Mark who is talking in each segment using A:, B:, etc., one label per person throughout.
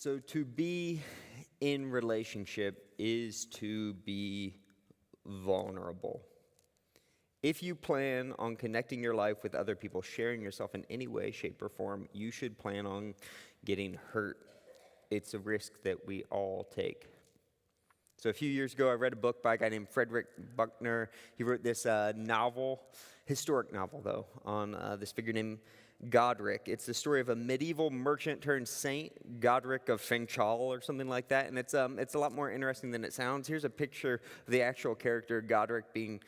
A: So to be in relationship is to be vulnerable. If you plan on connecting your life with other people, sharing yourself in any way, shape, or form, you should plan on getting hurt. It's a risk that we all take. So a few years ago, I read a book by a guy named Frederick Buechner. He wrote this novel, historic novel though, on this figure named Godric. It's the story of a medieval merchant turned saint, Godric of Fengchal or something like that. And it's a lot more interesting than it sounds. Here's a picture of the actual character, Godric, being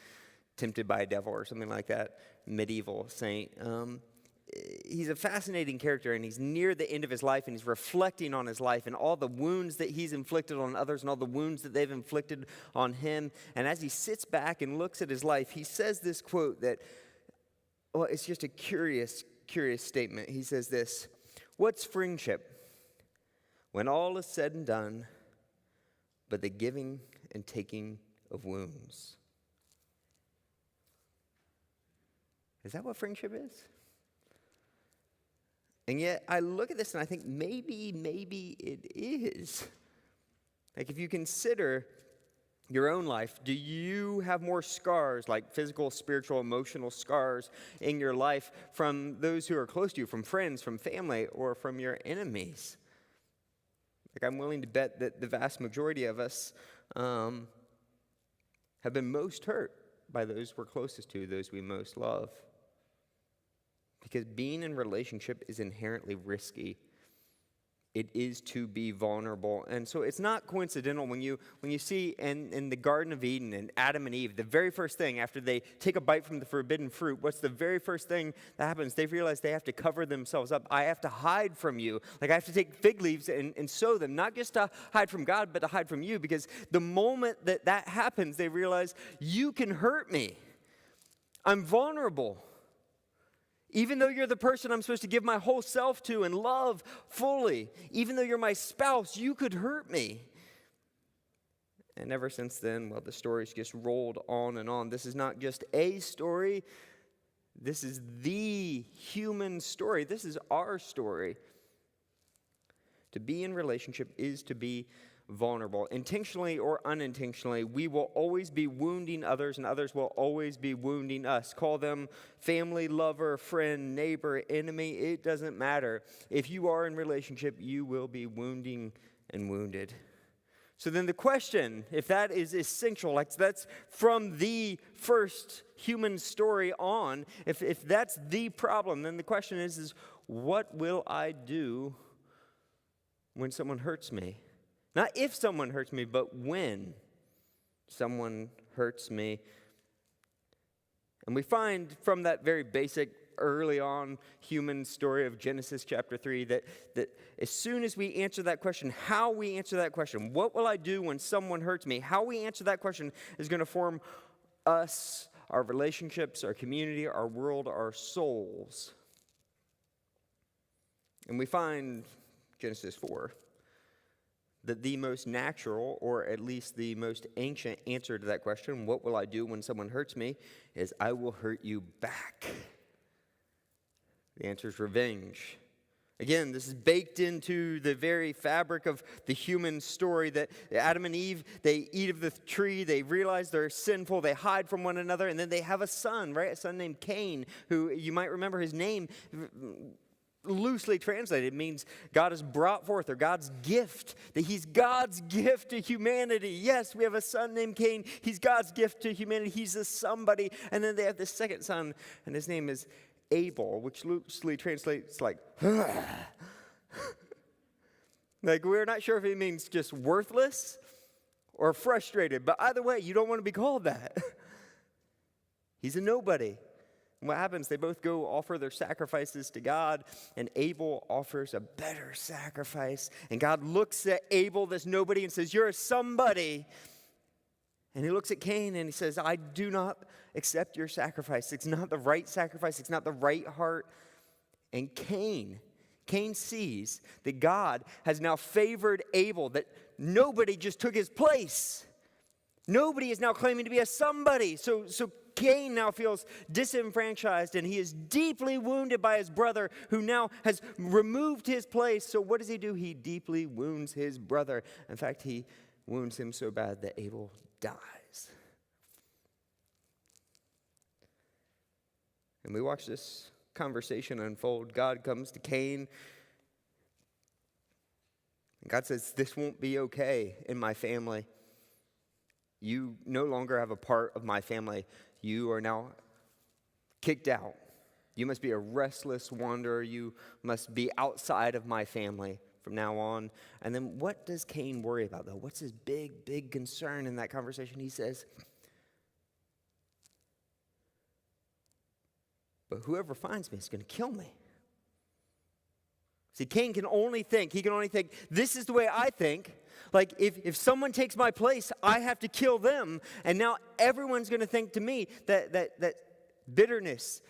A: tempted by a devil or something like that, medieval saint. He's a fascinating character, and he's near the end of his life, and he's reflecting on his life and all the wounds that he's inflicted on others and all the wounds that they've inflicted on him. And as he sits back and looks at his life, he says this quote that, well, it's just a curious statement. He says this: "What's friendship when all is said and done but the giving and taking of wounds?" Is that what friendship is? And yet, I look at this and I think maybe it is. Like, if you consider your own life, do you have more scars, like physical, spiritual, emotional scars in your life from those who are close to you, from friends, from family, or from your enemies? Like, I'm willing to bet that the vast majority of us have been most hurt by those we're closest to, those we most love. Because being in relationship is inherently risky. It is to be vulnerable. And so it's not coincidental when you see in the Garden of Eden and Adam and Eve, the very first thing after they take a bite from the forbidden fruit, what's the very first thing that happens? They realize they have to cover themselves up. I have to hide from you. Like, I have to take fig leaves and sew them, not just to hide from God, but to hide from you. Because the moment that happens, they realize, you can hurt me. I'm vulnerable. Even though you're the person I'm supposed to give my whole self to and love fully, even though you're my spouse, you could hurt me. And ever since then, well, the story's just rolled on and on. This is not just a story. This is the human story. This is our story. To be in relationship is to be vulnerable. Intentionally or unintentionally, we will always be wounding others, and others will always be wounding us. Call them family, lover, friend, neighbor, enemy. It doesn't matter. If you are in relationship, you will be wounding and wounded. So then the question, if that is essential, like that's from the first human story on, if that's the problem, then the question is what will I do when someone hurts me? Not if someone hurts me, but when someone hurts me. And we find from that very basic, early on human story of Genesis chapter 3 that as soon as we answer that question, how we answer that question, what will I do when someone hurts me? How we answer that question is going to form us, our relationships, our community, our world, our souls. And we find Genesis 4. That the most natural, or at least the most ancient answer to that question, what will I do when someone hurts me, is I will hurt you back. The answer is revenge. Again, this is baked into the very fabric of the human story that Adam and Eve, they eat of the tree, they realize they're sinful, they hide from one another, and then they have a son, right? A son named Cain, who you might remember his name. Loosely translated, means God has brought forth, or God's gift, that he's God's gift to humanity. Yes, we have a son named Cain. He's God's gift to humanity. He's a somebody. And then they have this second son, and his name is Abel, which loosely translates like, like we're not sure if it means just worthless or frustrated, but either way, you don't want to be called that. He's a nobody. And what happens? They both go offer their sacrifices to God, and Abel offers a better sacrifice. And God looks at Abel, this nobody, and says, "You're a somebody." And he looks at Cain and he says, "I do not accept your sacrifice. It's not the right sacrifice. It's not the right heart." And Cain sees that God has now favored Abel, that nobody just took his place. Nobody is now claiming to be a somebody. So Cain now feels disenfranchised, and he is deeply wounded by his brother who now has removed his place. So what does he do? He deeply wounds his brother. In fact, he wounds him so bad that Abel dies. And we watch this conversation unfold. God comes to Cain. And God says, this won't be okay in my family. You no longer have a part of my family. You are now kicked out. You must be a restless wanderer. You must be outside of my family from now on. And then what does Cain worry about, though? What's his big, big concern in that conversation? He says, but whoever finds me is going to kill me. See, Cain can only think, this is the way I think. Like, if someone takes my place, I have to kill them. And now everyone's going to think to me that bitterness,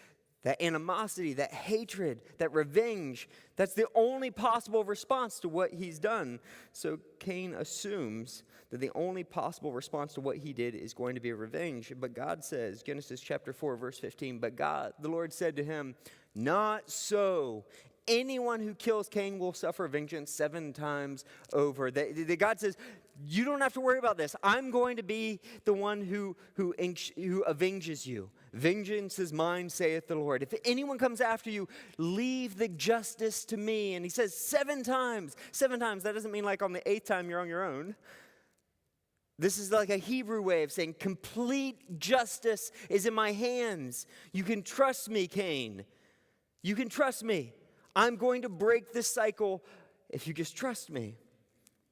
A: that animosity, that hatred, that revenge, that's the only possible response to what he's done. So Cain assumes that the only possible response to what he did is going to be revenge. But God says, Genesis chapter 4, verse 15, but God, the Lord said to him, not so. Anyone who kills Cain will suffer vengeance 7 times over. God says, you don't have to worry about this. I'm going to be the one who avenges you. Vengeance is mine, saith the Lord. If anyone comes after you, leave the justice to me. And he says 7 times. 7 times. That doesn't mean like on the 8th time you're on your own. This is like a Hebrew way of saying complete justice is in my hands. You can trust me, Cain. You can trust me. I'm going to break this cycle if you just trust me.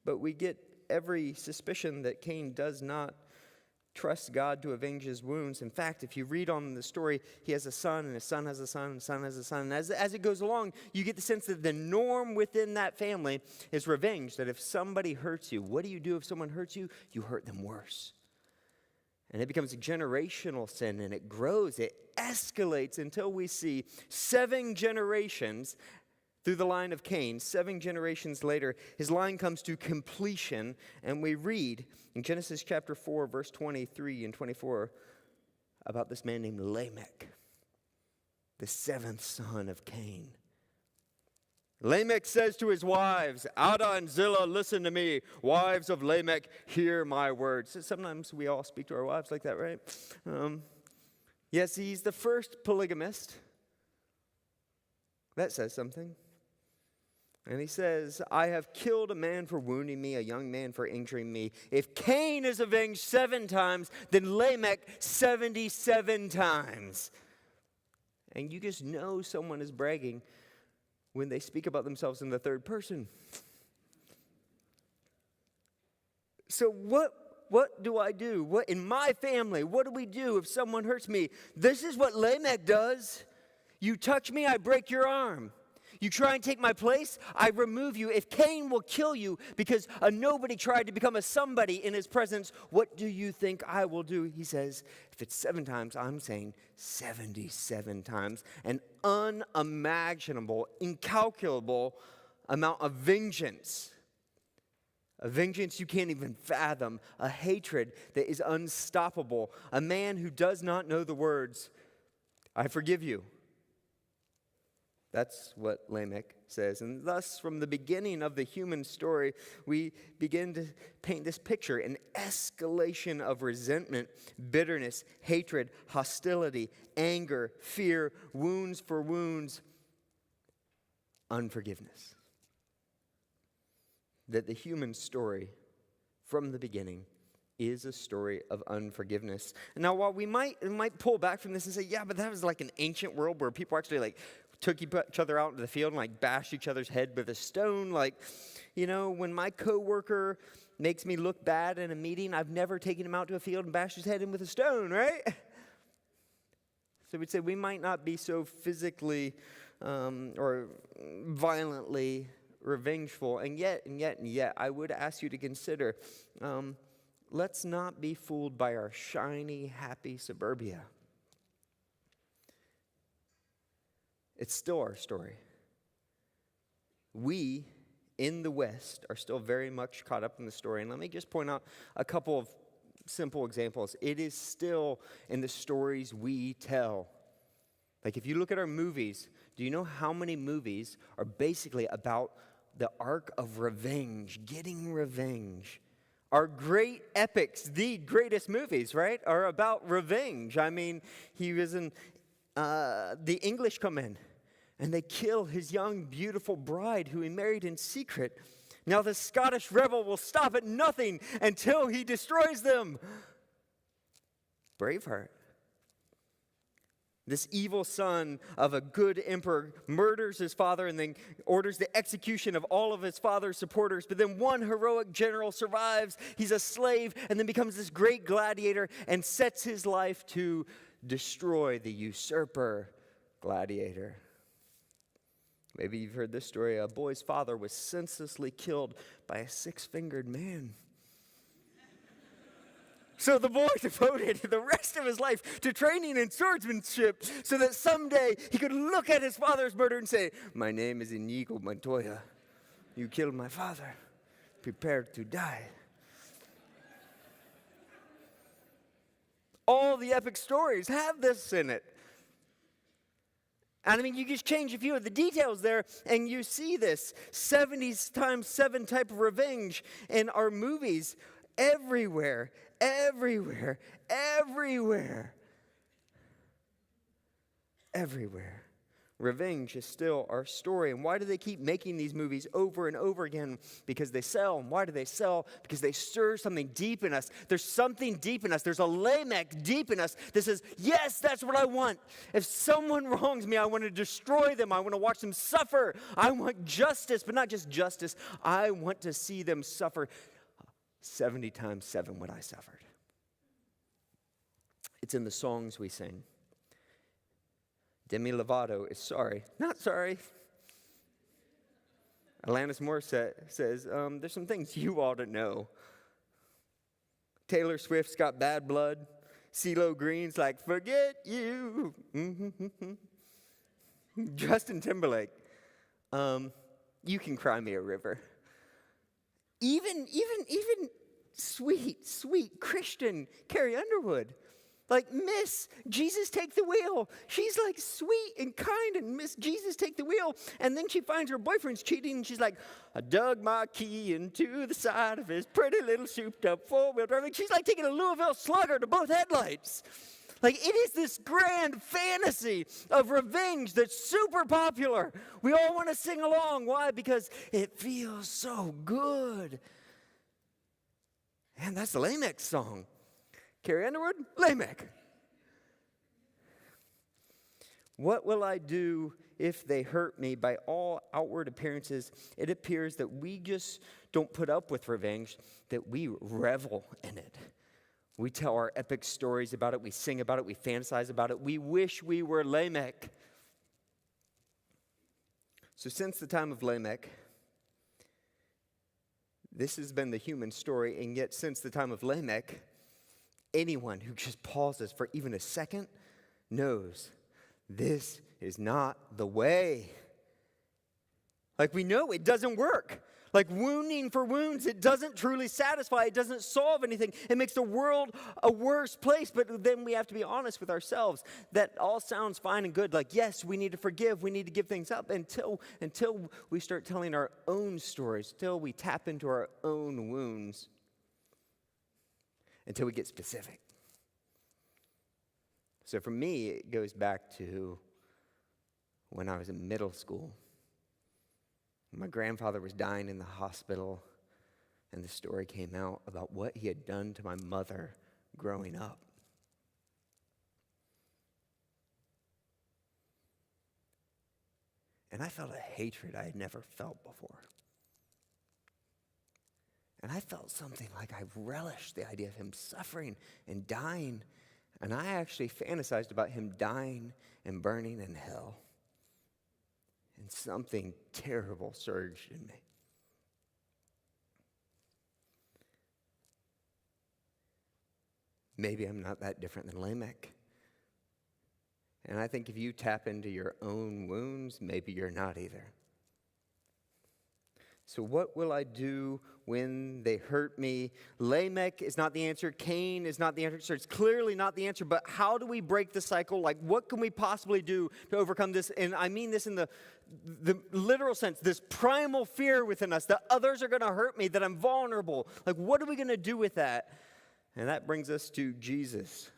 A: But we get every suspicion that Cain does not trust God to avenge his wounds. In fact, if you read on the story, he has a son, and his son has a son, and his son has a son. And as it goes along, you get the sense that the norm within that family is revenge, that if somebody hurts you, what do you do if someone hurts you? You hurt them worse. And it becomes a generational sin, and it grows, it escalates until we see 7 generations through the line of Cain. 7 generations later, his line comes to completion, and we read in Genesis chapter 4, verse 23 and 24 about this man named Lamech, the 7th son of Cain. Lamech says to his wives, Ada and Zillah, listen to me. Wives of Lamech, hear my words. So sometimes we all speak to our wives like that, right? Yes, he's the first polygamist. That says something. And he says, I have killed a man for wounding me, a young man for injuring me. If Cain is avenged 7 times, then Lamech 77 times. And you just know someone is bragging when they speak about themselves in the third person. So what do I do? What in my family, what do we do if someone hurts me? This is what Lamech does. You touch me, I break your arm. You try and take my place, I remove you. If Cain will kill you because a nobody tried to become a somebody in his presence, what do you think I will do? He says, if it's 7 times, I'm saying 77 times. An unimaginable, incalculable amount of vengeance. A vengeance you can't even fathom. A hatred that is unstoppable. A man who does not know the words, I forgive you. That's what Lamech says. And thus, from the beginning of the human story, we begin to paint this picture, an escalation of resentment, bitterness, hatred, hostility, anger, fear, wounds for wounds, unforgiveness. That the human story, from the beginning, is a story of unforgiveness. And now, while we might pull back from this and say, yeah, but that was like an ancient world where people actually took each other out into the field and bashed each other's head with a stone. When my coworker makes me look bad in a meeting, I've never taken him out to a field and bashed his head in with a stone, right? So we'd say we might not be so physically or violently revengeful, and yet, I would ask you to consider, let's not be fooled by our shiny, happy suburbia. It's still our story. We, in the West, are still very much caught up in the story. And let me just point out a couple of simple examples. It is still in the stories we tell. Like if you look at our movies, do you know how many movies are basically about the arc of revenge, getting revenge? Our great epics, the greatest movies, right, are about revenge. I mean, he was in, the English come in, and they kill his young, beautiful bride who he married in secret. Now the Scottish rebel will stop at nothing until he destroys them. Braveheart. This evil son of a good emperor murders his father and then orders the execution of all of his father's supporters. But then one heroic general survives. He's a slave and then becomes this great gladiator and sets his life to destroy the usurper gladiator. Maybe you've heard this story. A boy's father was senselessly killed by a six-fingered man. So the boy devoted the rest of his life to training in swordsmanship so that someday he could look at his father's murder and say, "My name is Inigo Montoya. You killed my father. Prepare to die." All the epic stories have this in it. And I mean, you just change a few of the details there, and you see this 70 times 7 type of revenge in our movies everywhere, everywhere, everywhere. Everywhere. Revenge is still our story. And why do they keep making these movies over and over again? Because they sell. And why do they sell? Because they stir something deep in us. There's something deep in us. There's a Lamech deep in us that says, yes, that's what I want. If someone wrongs me, I want to destroy them. I want to watch them suffer. I want justice, but not just justice. I want to see them suffer 70 times 7 what I suffered. It's in the songs we sing. Demi Lovato is sorry. Not sorry. Alanis Morissette says, there's some things you ought to know. Taylor Swift's got Bad Blood. CeeLo Green's like, forget you. Justin Timberlake, you can cry me a river. Even sweet Christian Carrie Underwood. Like, Miss Jesus take the wheel. She's like sweet and kind and Miss Jesus take the wheel. And then she finds her boyfriend's cheating and she's like, I dug my key into the side of his pretty little souped up four-wheel drive. And she's like taking a Louisville Slugger to both headlights. Like, it is this grand fantasy of revenge that's super popular. We all want to sing along. Why? Because it feels so good. And that's the Lamech song. Carrie Underwood, Lamech. What will I do if they hurt me? By all outward appearances, it appears that we just don't put up with revenge, that we revel in it. We tell our epic stories about it, we sing about it, we fantasize about it. We wish we were Lamech. So since the time of Lamech, this has been the human story, and yet since the time of Lamech, anyone who just pauses for even a second knows this is not the way. Like, we know it doesn't work. Like, wounding for wounds, it doesn't truly satisfy. It doesn't solve anything. It makes the world a worse place. But then we have to be honest with ourselves. That all sounds fine and good. Like, yes, we need to forgive. We need to give things up until we start telling our own stories, until we tap into our own wounds, until we get specific. So for me, it goes back to when I was in middle school. My grandfather was dying in the hospital, and the story came out about what he had done to my mother growing up. And I felt a hatred I had never felt before. And I felt something like I relished the idea of him suffering and dying. And I actually fantasized about him dying and burning in hell. And something terrible surged in me. Maybe I'm not that different than Lamech. And I think if you tap into your own wounds, maybe you're not either. So what will I do when they hurt me? Lamech is not the answer. Cain is not the answer. So it's clearly not the answer. But how do we break the cycle? Like, what can we possibly do to overcome this? And I mean this in the literal sense, this primal fear within us that others are going to hurt me, that I'm vulnerable. Like, what are we going to do with that? And that brings us to Jesus.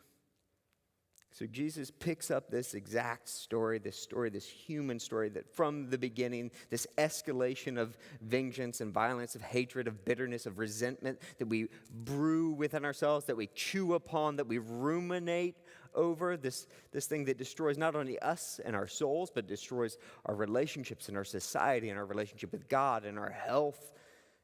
A: So Jesus picks up this exact story, this human story, that from the beginning, this escalation of vengeance and violence, of hatred, of bitterness, of resentment that we brew within ourselves, that we chew upon, that we ruminate over, this thing that destroys not only us and our souls, but destroys our relationships and our society and our relationship with God and our health.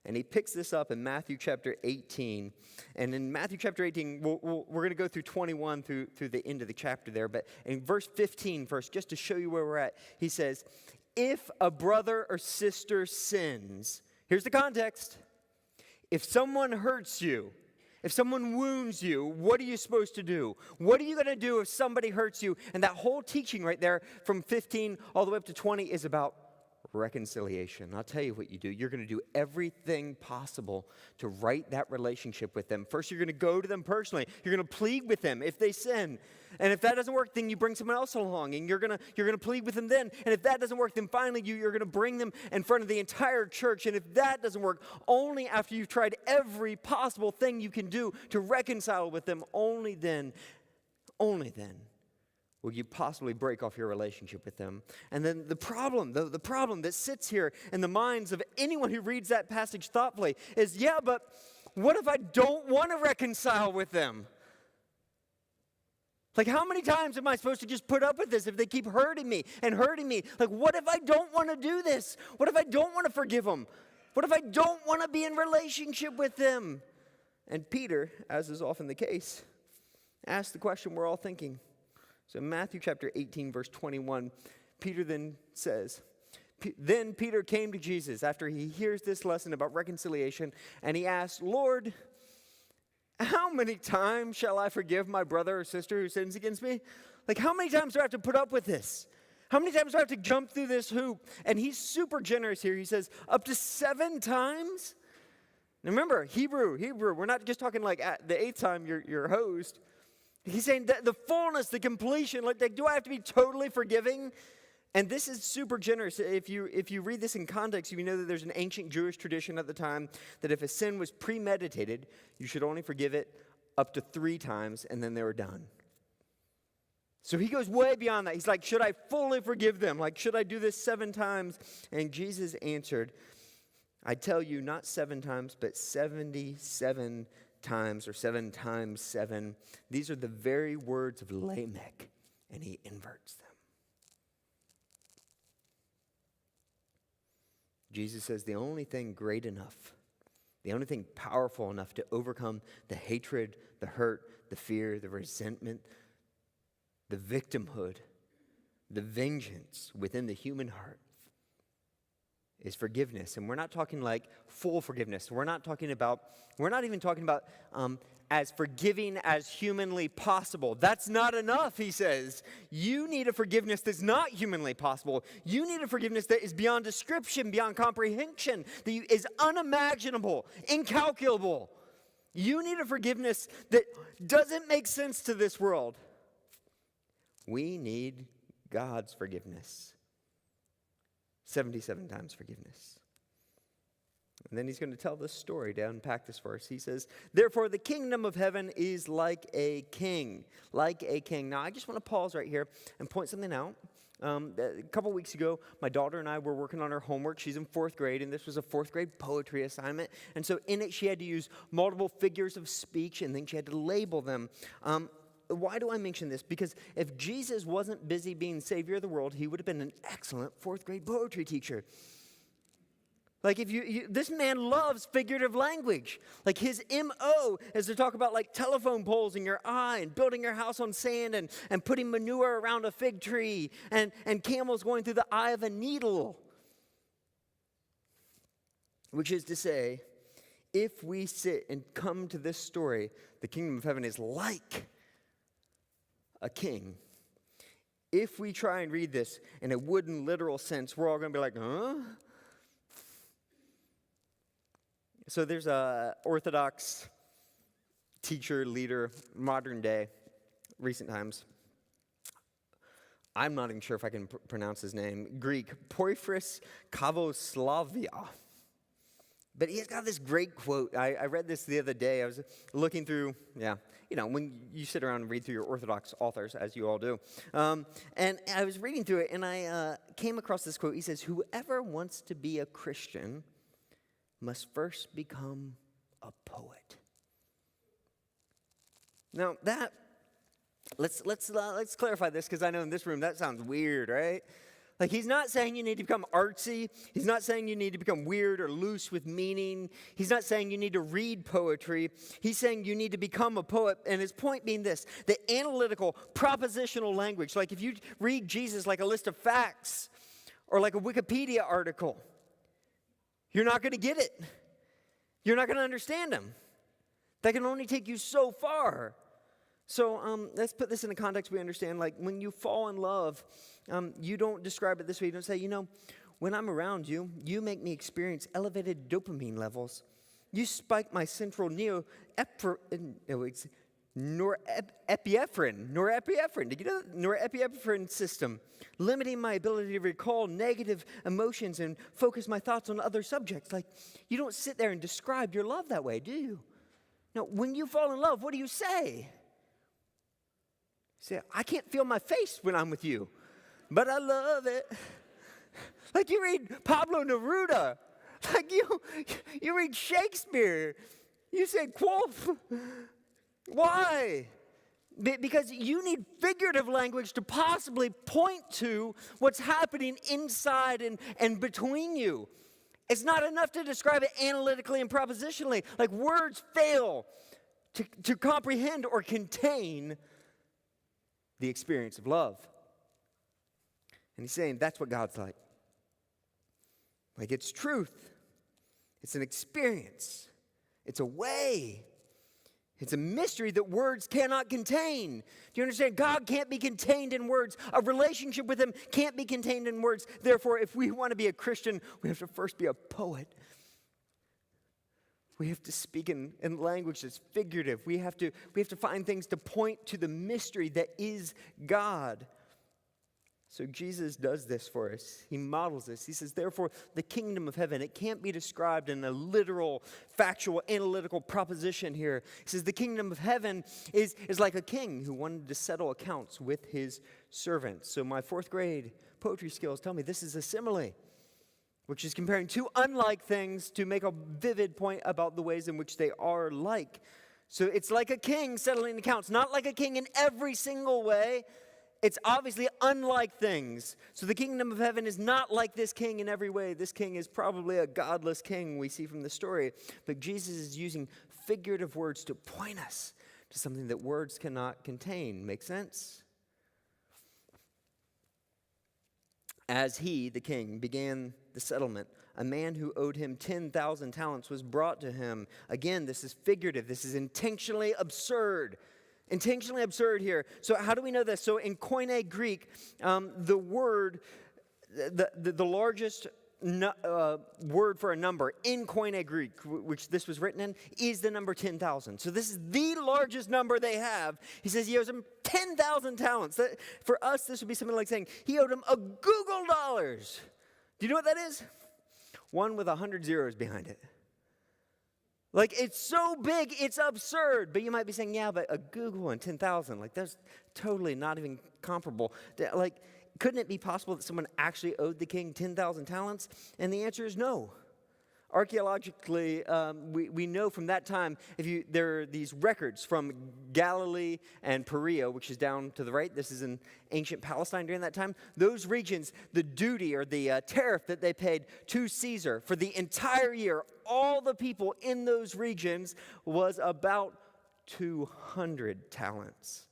A: And he picks this up in Matthew chapter 18. And in Matthew chapter 18, we're going to go through 21 through the end of the chapter there. But in verse 15 first, just to show you where we're at, he says, if a brother or sister sins, here's the context. If someone hurts you, if someone wounds you, what are you supposed to do? What are you going to do if somebody hurts you? And that whole teaching right there from 15 all the way up to 20 is about reconciliation. I'll tell you what you do. You're going to do everything possible to right that relationship with them. First, you're going to go to them personally. You're going to plead with them if they sin. And if that doesn't work, then you bring someone else along and you're going to plead with them then. And if that doesn't work, then finally you're going to bring them in front of the entire church. And if that doesn't work, only after you've tried every possible thing you can do to reconcile with them, only then will you possibly break off your relationship with them. And then the problem that sits here in the minds of anyone who reads that passage thoughtfully is, yeah, but what if I don't want to reconcile with them? Like, how many times am I supposed to just put up with this if they keep hurting me and hurting me? Like, what if I don't want to do this? What if I don't want to forgive them? What if I don't want to be in relationship with them? And Peter, as is often the case, asks the question we're all thinking. So Matthew chapter 18, verse 21, Peter then says, then Peter came to Jesus after he hears this lesson about reconciliation, and he asked, Lord, how many times shall I forgive my brother or sister who sins against me? Like, how many times do I have to put up with this? How many times do I have to jump through this hoop? And he's super generous here. He says, up to 7 times? Now remember, Hebrew, we're not just talking like at the 8th time you're hosed. He's saying that the fullness, the completion, like do I have to be totally forgiving? And this is super generous. If you read this in context, you know that there's an ancient Jewish tradition at the time that if a sin was premeditated, you should only forgive it up to 3 times, and then they were done. So he goes way beyond that. He's like, should I fully forgive them? Like, should I do this 7 times? And Jesus answered, I tell you, not 7 times, but 77 times, or 7 times 7. These are the very words of Lamech, and he inverts them. Jesus says the only thing great enough, the only thing powerful enough to overcome the hatred, the hurt, the fear, the resentment, the victimhood, the vengeance within the human heart is forgiveness. And we're not talking like full forgiveness. We're not even talking about as forgiving as humanly possible. That's not enough, he says. You need a forgiveness that's not humanly possible. You need a forgiveness that is beyond description, beyond comprehension, that is unimaginable, incalculable. You need a forgiveness that doesn't make sense to this world. We need God's forgiveness. 77 times forgiveness. And then he's going to tell this story to unpack this verse. He says, therefore the kingdom of heaven is like a king. Like a king. Now I just want to pause right here and point something out. A couple weeks ago, my daughter and I were working on her homework. She's in 4th grade, and this was a 4th grade poetry assignment. And so in it, she had to use multiple figures of speech, and then she had to label them. Why do I mention this? Because if Jesus wasn't busy being Savior of the world, he would have been an excellent 4th grade poetry teacher. Like if this man loves figurative language. Like his MO is to talk about like telephone poles in your eye and building your house on sand and putting manure around a fig tree and camels going through the eye of a needle. Which is to say, if we sit and come to this story, the kingdom of heaven is like a king. If we try and read this in a wooden literal sense, we're all going to be like, huh? So there's a Orthodox teacher, leader, modern day, recent times. I'm not even sure if I can pronounce his name. Greek, Porphyris Kavoslavia. But he's got this great quote. I read this the other day. I was looking through, when you sit around and read through your Orthodox authors, as you all do. And I was reading through it, and I came across this quote. He says, "Whoever wants to be a Christian must first become a poet." Now, let's clarify this, because I know in this room that sounds weird, right? Like, he's not saying you need to become artsy. He's not saying you need to become weird or loose with meaning. He's not saying you need to read poetry. He's saying you need to become a poet. And his point being this: the analytical, propositional language. Like, if you read Jesus like a list of facts or like a Wikipedia article, you're not going to get it. You're not going to understand him. That can only take you so far. So let's put this in a context we understand. Like, when you fall in love, you don't describe it this way. You don't say, when I'm around you, you make me experience elevated dopamine levels. You spike my central norepinephrine. Did you know that? Norepinephrine system, limiting my ability to recall negative emotions and focus my thoughts on other subjects. Like, you don't sit there and describe your love that way, do you? No, when you fall in love, what do you say? Say, I can't feel my face when I'm with you, but I love it. Like, you read Pablo Neruda. Like, you read Shakespeare. You say, quoth. Why? Because you need figurative language to possibly point to what's happening inside and between you. It's not enough to describe it analytically and propositionally. Like, words fail to comprehend or contain the experience of love. And he's saying that's what God's like. Like, it's truth. It's an experience. It's a way. It's a mystery that words cannot contain. Do you understand? God can't be contained in words. A relationship with him can't be contained in words. Therefore, if we want to be a Christian, we have to first be a poet. We have to speak in language that's figurative. We have to find things to point to the mystery that is God. So Jesus does this for us. He models this. He says, therefore, the kingdom of heaven, it can't be described in a literal, factual, analytical proposition here. He says the kingdom of heaven is like a king who wanted to settle accounts with his servants. So my fourth grade poetry skills tell me this is a simile, which is comparing two unlike things to make a vivid point about the ways in which they are like. So it's like a king settling accounts, not like a king in every single way. It's obviously unlike things. So the kingdom of heaven is not like this king in every way. This king is probably a godless king we see from the story. But Jesus is using figurative words to point us to something that words cannot contain. Make sense? As he, the king, began the settlement, a man who owed him 10,000 talents was brought to him. Again, this is figurative. This is intentionally absurd. Intentionally absurd here. So how do we know this? So in Koine Greek, the word, the largest word for a number in Koine Greek, which this was written in, is the number 10,000. So this is the largest number they have. He says he owes him 10,000 talents. For us, this would be something like saying he owed him a Google dollars. Do you know what that is? One with 100 zeros behind it. Like, it's so big, it's absurd. But you might be saying, yeah, but a Google and 10,000, like, that's totally not even comparable. Like, couldn't it be possible that someone actually owed the king 10,000 talents? And the answer is no. Archaeologically, we know from that time, there are these records from Galilee and Perea, which is down to the right. This is in ancient Palestine during that time. Those regions, the duty or the tariff that they paid to Caesar for the entire year, all the people in those regions, was about 200 talents.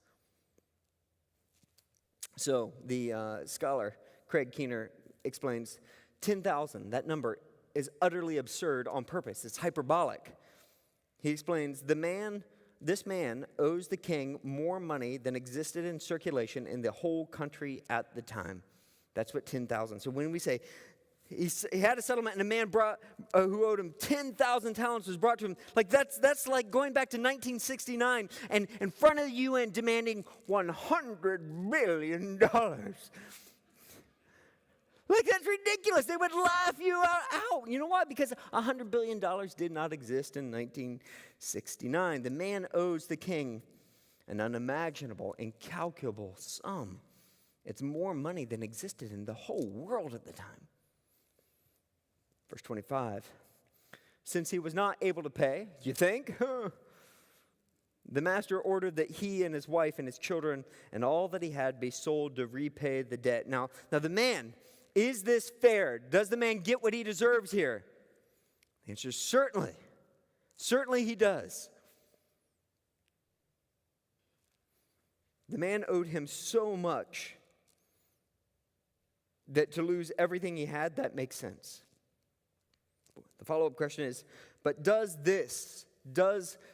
A: So the scholar, Craig Keener, explains 10,000, that number is utterly absurd on purpose. It's hyperbolic. He explains, this man owes the king more money than existed in circulation in the whole country at the time. That's what 10,000. So when we say He had a settlement, and a man who owed him 10,000 talents was brought to him. Like that's like going back to 1969 and in front of the UN demanding $100 billion. Like, that's ridiculous. They would laugh you out. You know why? Because $100 billion did not exist in 1969. The man owes the king an unimaginable, incalculable sum. It's more money than existed in the whole world at the time. Verse 25. Since he was not able to pay, you think? The master ordered that he and his wife and his children and all that he had be sold to repay the debt. Now the man, is this fair? Does the man get what he deserves here? The answer is certainly. Certainly he does. The man owed him so much that to lose everything he had, that makes sense. The follow-up question is, but does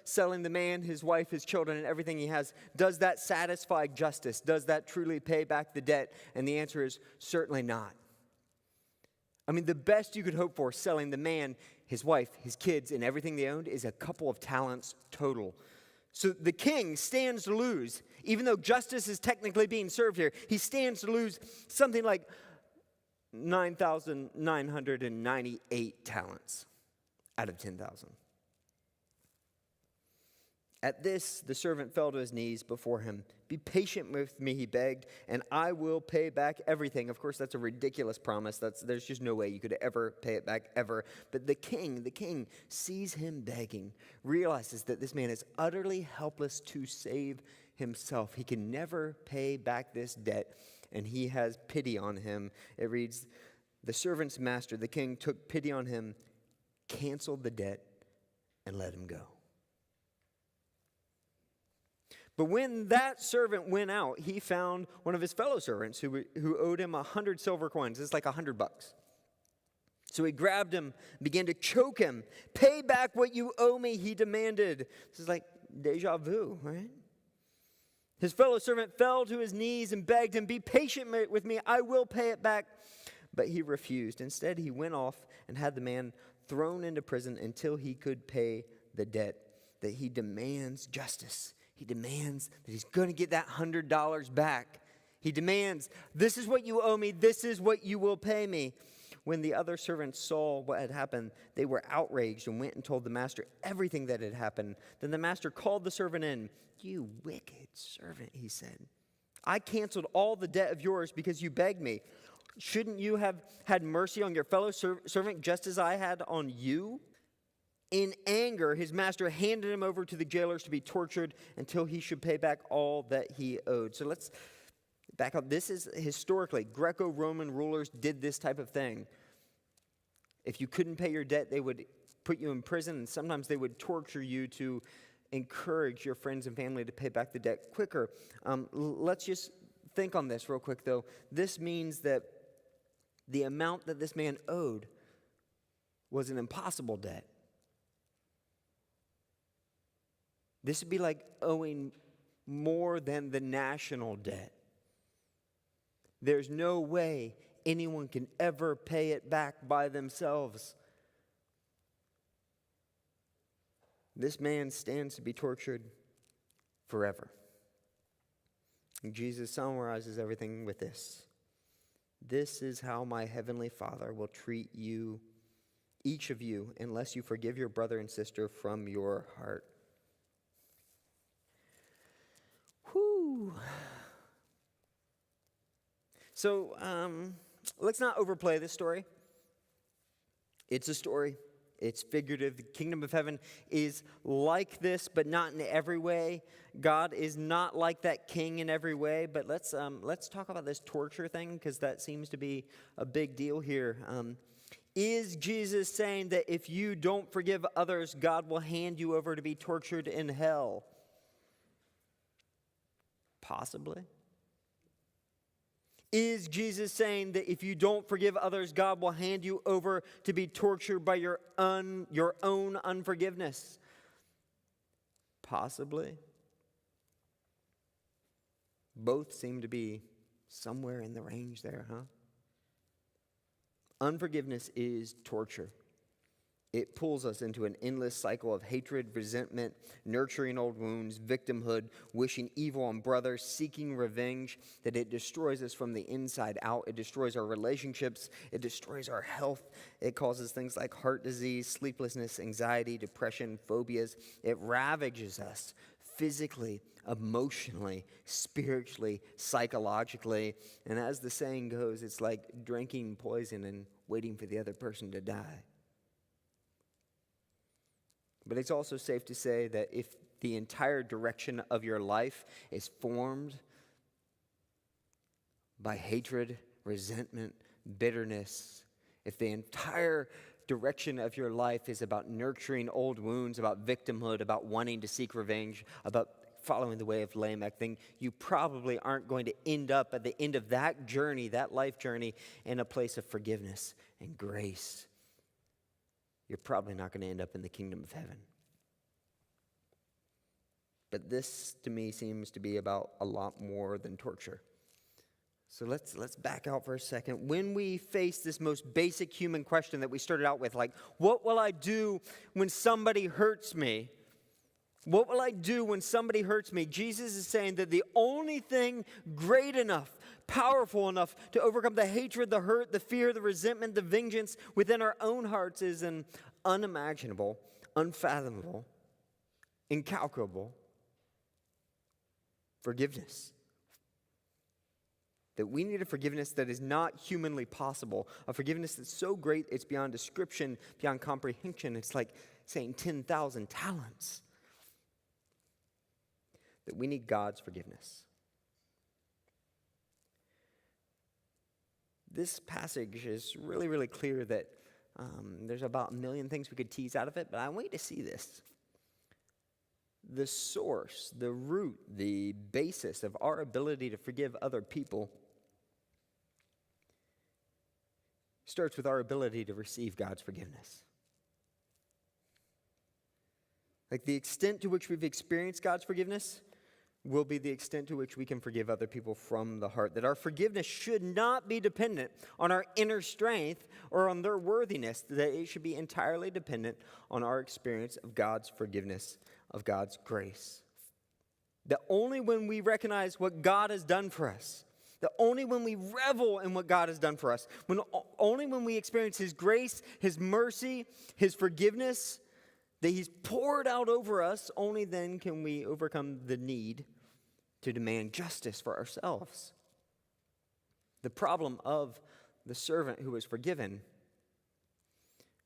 A: selling the man, his wife, his children, and everything he has, does that satisfy justice? Does that truly pay back the debt? And the answer is certainly not. I mean, the best you could hope for selling the man, his wife, his kids, and everything they owned is a couple of talents total. So the king stands to lose, even though justice is technically being served here, he stands to lose something like 9,998 talents out of 10,000. At this, the servant fell to his knees before him. Be patient with me, he begged, and I will pay back everything. Of course, that's a ridiculous promise. There's just no way you could ever pay it back, ever. But the king sees him begging, realizes that this man is utterly helpless to save himself. He can never pay back this debt, and he has pity on him. It reads, the servant's master, the king, took pity on him, canceled the debt, and let him go. But when that servant went out, he found one of his fellow servants who owed him 100 silver coins. It's like $100. So he grabbed him, began to choke him. Pay back what you owe me, he demanded. This is like deja vu, right? His fellow servant fell to his knees and begged him, be patient with me, I will pay it back. But he refused. Instead, he went off and had the man thrown into prison until he could pay the debt. That he demands justice. He demands that he's going to get that $100 back. He demands, this is what you owe me, this is what you will pay me. When the other servants saw what had happened, they were outraged and went and told the master everything that had happened. Then the master called the servant in. You wicked servant, he said. I canceled all the debt of yours because you begged me. Shouldn't you have had mercy on your fellow servant just as I had on you? In anger, his master handed him over to the jailers to be tortured until he should pay back all that he owed. So let's back up. This is historically, Greco-Roman rulers did this type of thing. If you couldn't pay your debt, they would put you in prison, and sometimes they would torture you to encourage your friends and family to pay back the debt quicker. Let's just think on this real quick, though. This means that the amount that this man owed was an impossible debt. This would be like owing more than the national debt. There's no way anyone can ever pay it back by themselves. This man stands to be tortured forever. And Jesus summarizes everything with this. This is how my heavenly Father will treat you, each of you, unless you forgive your brother and sister from your heart. Whew. So, let's not overplay this story. It's a story. It's figurative. The kingdom of heaven is like this, but not in every way. God is not like that king in every way. But let's talk about this torture thing, because that seems to be a big deal here. Is Jesus saying that if you don't forgive others, God will hand you over to be tortured in hell? Possibly. Is Jesus saying that if you don't forgive others, God will hand you over to be tortured by your own unforgiveness? Possibly. Both seem to be somewhere in the range there, huh? Unforgiveness is torture. It pulls us into an endless cycle of hatred, resentment, nurturing old wounds, victimhood, wishing evil on brothers, seeking revenge, that it destroys us from the inside out. It destroys our relationships. It destroys our health. It causes things like heart disease, sleeplessness, anxiety, depression, phobias. It ravages us physically, emotionally, spiritually, psychologically. And as the saying goes, it's like drinking poison and waiting for the other person to die. But it's also safe to say that if the entire direction of your life is formed by hatred, resentment, bitterness, if the entire direction of your life is about nurturing old wounds, about victimhood, about wanting to seek revenge, about following the way of Lamech, then you probably aren't going to end up at the end of that journey, that life journey, in a place of forgiveness and grace. You're probably not going to end up in the kingdom of heaven. But this, to me, seems to be about a lot more than torture. So let's back out for a second. When we face this most basic human question that we started out with, like, what will I do when somebody hurts me? What will I do when somebody hurts me? Jesus is saying that the only thing great enough, powerful enough to overcome the hatred, the hurt, the fear, the resentment, the vengeance within our own hearts is an unimaginable, unfathomable, incalculable forgiveness. That we need a forgiveness that is not humanly possible, a forgiveness that's so great it's beyond description, beyond comprehension. It's like saying 10,000 talents. That we need God's forgiveness. This passage is really, really clear that there's about a million things we could tease out of it, but I want you to see this. The source, the root, the basis of our ability to forgive other people starts with our ability to receive God's forgiveness. Like the extent to which we've experienced God's forgiveness will be the extent to which we can forgive other people from the heart. That our forgiveness should not be dependent on our inner strength or on their worthiness. That it should be entirely dependent on our experience of God's forgiveness, of God's grace. That only when we recognize what God has done for us, that only when we revel in what God has done for us, only when we experience His grace, His mercy, His forgiveness, that He's poured out over us, only then can we overcome the need to demand justice for ourselves. The problem of the servant who was forgiven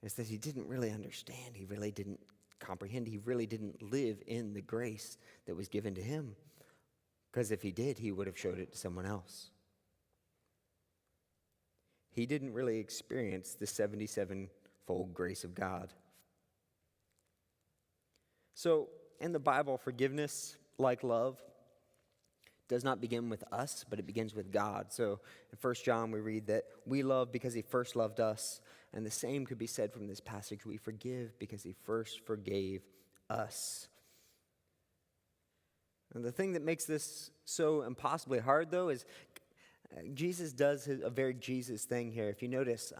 A: is that he didn't really understand. He really didn't comprehend. He really didn't live in the grace that was given to him. Because if he did, he would have showed it to someone else. He didn't really experience the 77-fold grace of God. So, in the Bible, forgiveness, like love, does not begin with us, but it begins with God. So, in 1 John, we read that we love because He first loved us. And the same could be said from this passage. We forgive because He first forgave us. And the thing that makes this so impossibly hard, though, is Jesus does a very Jesus thing here. If you notice,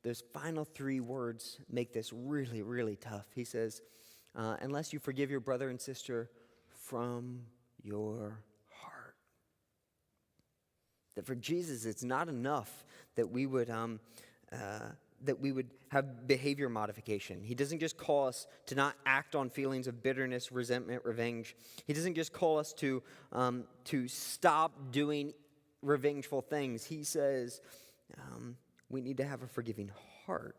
A: those final three words make this really, really tough. He says, unless you forgive your brother and sister from your heart. That for Jesus, it's not enough that we would have behavior modification. He doesn't just call us to not act on feelings of bitterness, resentment, revenge. He doesn't just call us to stop doing revengeful things. He says we need to have a forgiving heart.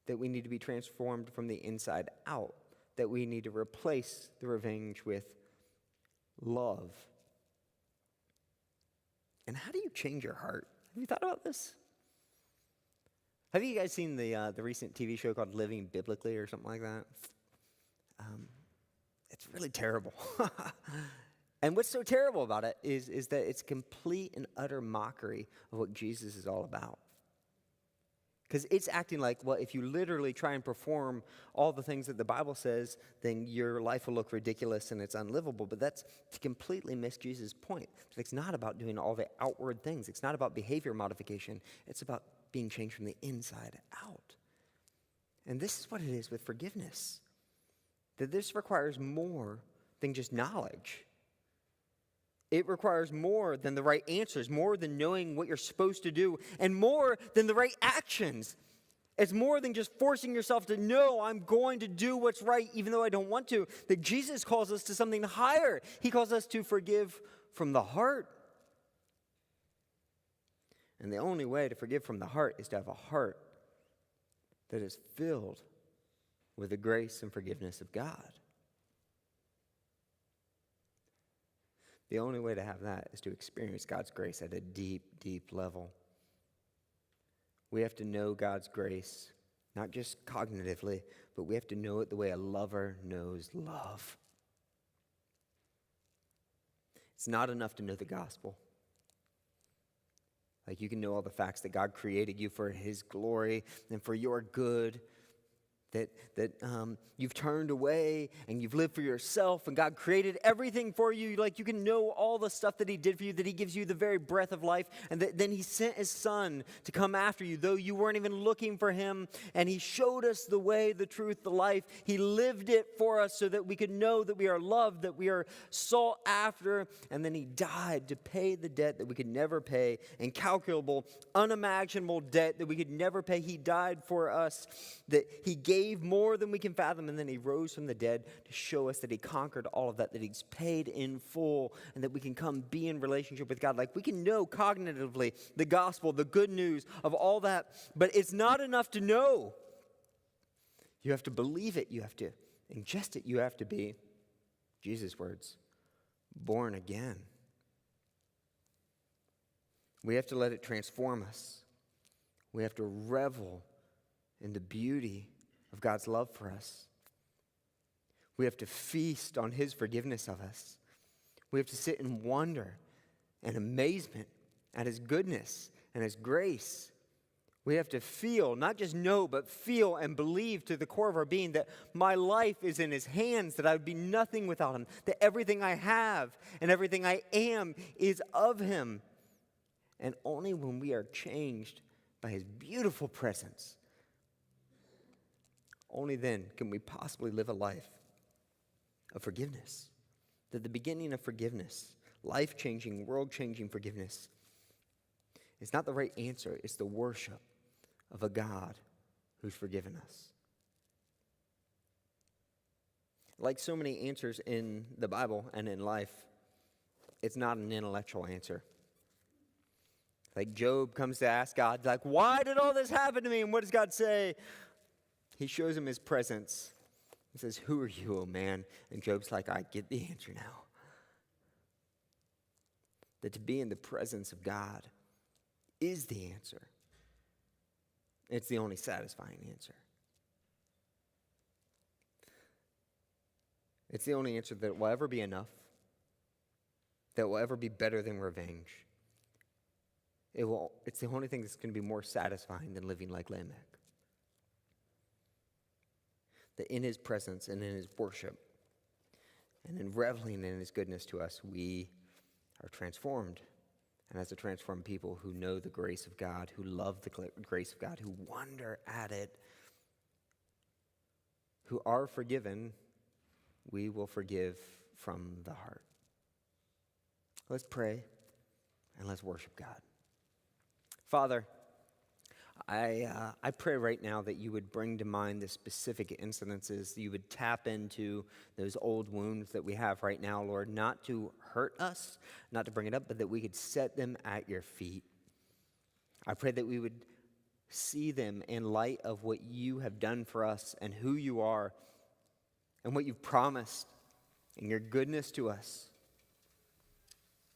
A: That we need to be transformed from the inside out. That we need to replace the revenge with love. And how do you change your heart? Have you thought about this? Have you guys seen the recent TV show called Living Biblically or something like that? It's really terrible. And what's so terrible about it is that it's complete and utter mockery of what Jesus is all about. Because it's acting like, well, if you literally try and perform all the things that the Bible says, then your life will look ridiculous and it's unlivable. But that's to completely miss Jesus' point. It's not about doing all the outward things. It's not about behavior modification. It's about being changed from the inside out. And this is what it is with forgiveness. That this requires more than just knowledge. It requires more than the right answers, more than knowing what you're supposed to do, and more than the right actions. It's more than just forcing yourself to know I'm going to do what's right even though I don't want to. That Jesus calls us to something higher. He calls us to forgive from the heart. And the only way to forgive from the heart is to have a heart that is filled with the grace and forgiveness of God. The only way to have that is to experience God's grace at a deep, deep level. We have to know God's grace, not just cognitively, but we have to know it the way a lover knows love. It's not enough to know the gospel. Like you can know all the facts that God created you for His glory and for your good. That you've turned away and you've lived for yourself and God created everything for you. Like you can know all the stuff that He did for you, that He gives you the very breath of life, and that then He sent His Son to come after you, though you weren't even looking for Him, and He showed us the way, the truth, the life. He lived it for us so that we could know that we are loved, that we are sought after, and then He died to pay the debt that we could never pay, incalculable, unimaginable debt that we could never pay. He died for us, that He gave more than we can fathom, and then He rose from the dead to show us that He conquered all of that He's paid in full, and that we can come be in relationship with God. Like we can know cognitively the gospel, the good news of all that, but it's not enough to know. You have to believe it. You have to ingest it. You have to be, Jesus' words, born again. We have to let it transform us. We have to revel in the beauty of God's love for us. We have to feast on His forgiveness of us. We have to sit in wonder and amazement at His goodness and His grace. We have to feel, not just know, but feel and believe to the core of our being that my life is in His hands, that I would be nothing without Him, that everything I have and everything I am is of Him. And only when we are changed by His beautiful presence, only then can we possibly live a life of forgiveness. That the beginning of forgiveness, life-changing, world-changing forgiveness, is not the right answer. It's the worship of a God who's forgiven us. Like so many answers in the Bible and in life, it's not an intellectual answer. Like Job comes to ask God, like, why did all this happen to me? And what does God say? He shows him His presence. He says, who are you, O man? And Job's like, I get the answer now. That to be in the presence of God is the answer. It's the only satisfying answer. It's the only answer that will ever be enough, that will ever be better than revenge. It's the only thing that's going to be more satisfying than living like Lamech. That in His presence and in His worship and in reveling in His goodness to us, we are transformed. And as a transformed people who know the grace of God, who love the grace of God, who wonder at it, who are forgiven, we will forgive from the heart. Let's pray and let's worship God. Father, I pray right now that you would bring to mind the specific incidences, that you would tap into those old wounds that we have right now, Lord, not to hurt us, not to bring it up, but that we could set them at your feet. I pray that we would see them in light of what you have done for us and who you are and what you've promised and your goodness to us.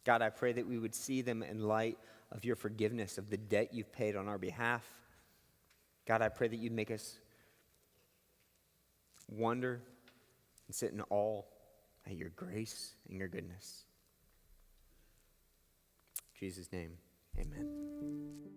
A: God, I pray that we would see them in light of your forgiveness, of the debt you've paid on our behalf. God, I pray that you'd make us wonder and sit in awe at your grace and your goodness. In Jesus' name, amen.